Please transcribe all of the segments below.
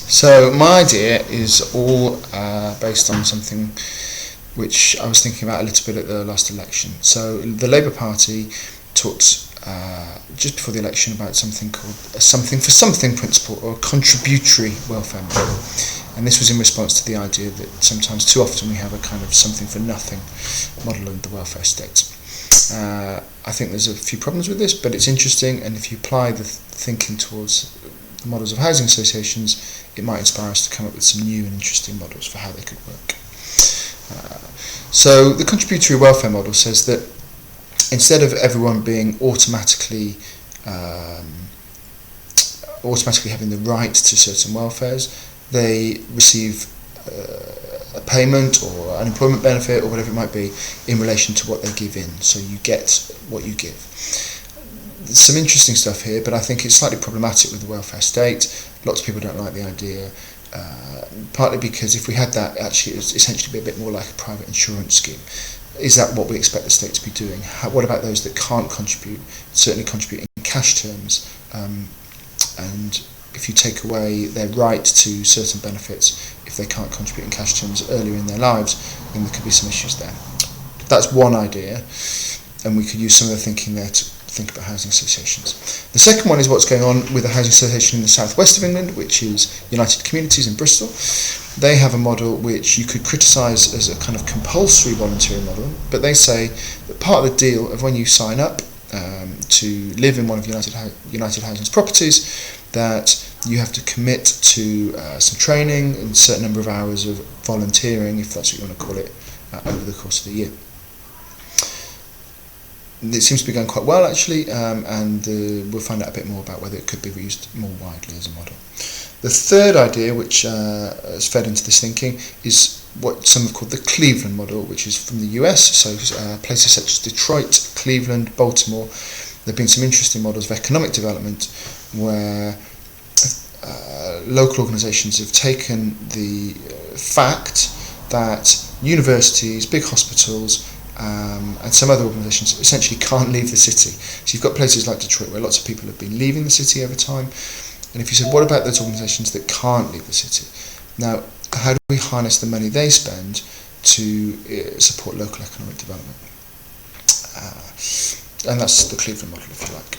So my idea is all based on something which I was thinking about a little bit at the last election. So the Labour Party talked just before the election about something called a something for something principle, or a contributory welfare model. And this was in response to the idea that sometimes too often we have a kind of something for nothing model of the welfare state. I think there's a few problems with this, but it's interesting, and if you apply the thinking towards the models of housing associations, it might inspire us to come up with some new and interesting models for how they could work. So the contributory welfare model says that instead of everyone being automatically having the right to certain welfares, they receive a payment or unemployment benefit or whatever it might be in relation to what they give in. So you get what you give. There's some interesting stuff here, but I think it's slightly problematic with the welfare state. Lots of people don't like the idea, partly because if we had that, actually it would essentially be a bit more like a private insurance scheme. Is that what we expect the state to be doing? What about those that can't contribute, certainly contribute in cash terms? And if you take away their right to certain benefits, if they can't contribute in cash terms earlier in their lives, then there could be some issues there. That's one idea, and we could use some of the thinking there to think about housing associations. The second one is what's going on with a housing association in the southwest of England, which is United Communities in Bristol. They have a model which you could criticise as a kind of compulsory volunteering model, but they say that part of the deal of when you sign up to live in one of United Housing's properties, that you have to commit to some training and a certain number of hours of volunteering, if that's what you want to call it, over the course of the year. It seems to be going quite well, actually, and we'll find out a bit more about whether it could be used more widely as a model. The third idea, which has fed into this thinking, is what some have called the Cleveland model, which is from the US, so places such as Detroit, Cleveland, Baltimore. There have been some interesting models of economic development where local organisations have taken the fact that universities, big hospitals, and some other organisations essentially can't leave the city. So you've got places like Detroit where lots of people have been leaving the city over time. And if you said, what about those organisations that can't leave the city? Now, how do we harness the money they spend to support local economic development? And that's the Cleveland model, if you like.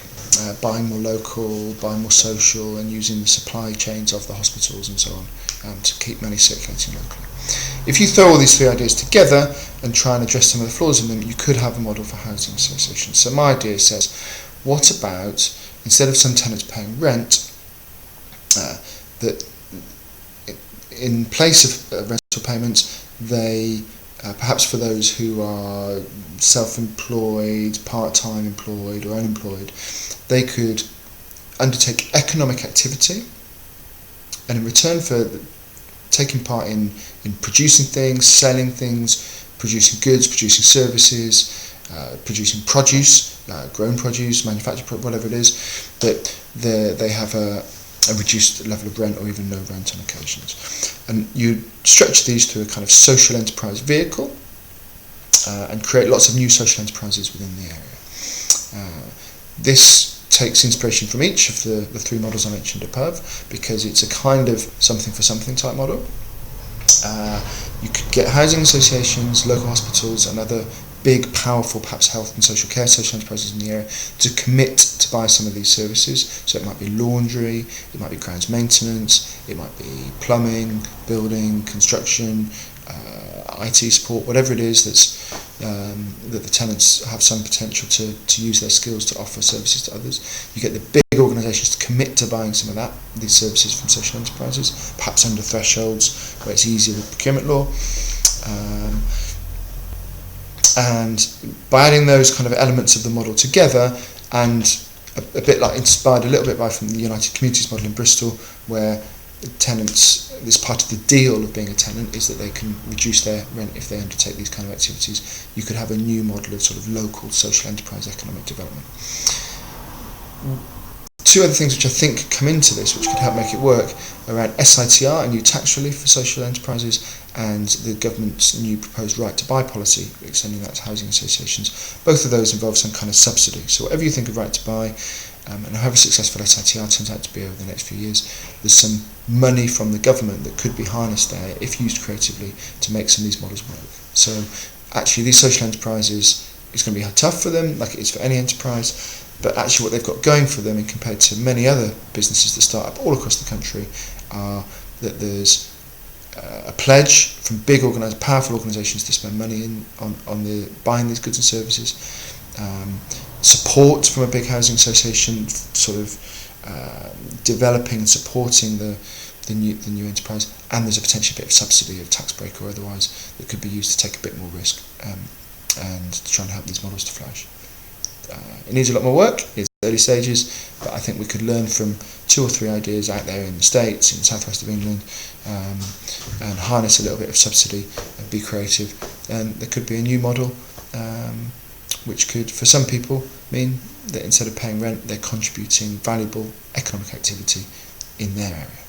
Buying more local, buying more social, and using the supply chains of the hospitals and so on to keep money circulating locally. If you throw all these three ideas together and try and address some of the flaws in them, you could have a model for housing associations. So my idea says, what about, instead of some tenants paying rent, that in place of rental payments, they, perhaps for those who are self-employed, part-time employed or unemployed, they could undertake economic activity, and in return for taking part in producing things, selling things, producing goods, producing services, producing produce, grown produce, manufactured, whatever it is, that they have a reduced level of rent or even no rent on occasions. And you stretch these to a kind of social enterprise vehicle and create lots of new social enterprises within the area. This takes inspiration from each of the three models I mentioned above, because it's a kind of something for something type model. You could get housing associations, local hospitals and other big, powerful, perhaps health and social care social enterprises in the area to commit to buy some of these services. So it might be laundry, it might be grounds maintenance, it might be plumbing, building, construction, IT support, whatever it is that the tenants have some potential to use their skills to offer services to others. You get the big organisations to commit to buying some of these services from social enterprises, perhaps under thresholds where it's easier with procurement law. And by adding those kind of elements of the model together, and a bit like inspired a little bit by from the United Communities model in Bristol, where tenants, this part of the deal of being a tenant is that they can reduce their rent if they undertake these kind of activities, you could have a new model of sort of local social enterprise economic development. Two other things which I think come into this, which could help make it work, around SITR, a new tax relief for social enterprises, and the government's new proposed right to buy policy, extending that to housing associations. Both of those involve some kind of subsidy. So whatever you think of right to buy, and however successful SITR turns out to be over the next few years, there's some money from the government that could be harnessed there if used creatively to make some of these models work. So actually these social enterprises, it's going to be tough for them, like it is for any enterprise, but actually what they've got going for them, and compared to many other businesses that start up all across the country, are that there's a pledge from big powerful organisations to spend money on buying these goods and services, support from a big housing association sort of developing and supporting the new enterprise, and there's a potential bit of subsidy of tax break or otherwise that could be used to take a bit more risk and to try and help these models to flourish. It needs a lot more work, it's early stages, but I think we could learn from 2 or 3 ideas out there in the States, in the southwest of England, and harness a little bit of subsidy and be creative. And there could be a new model which could, for some people, mean that instead of paying rent, they're contributing valuable economic activity in their area.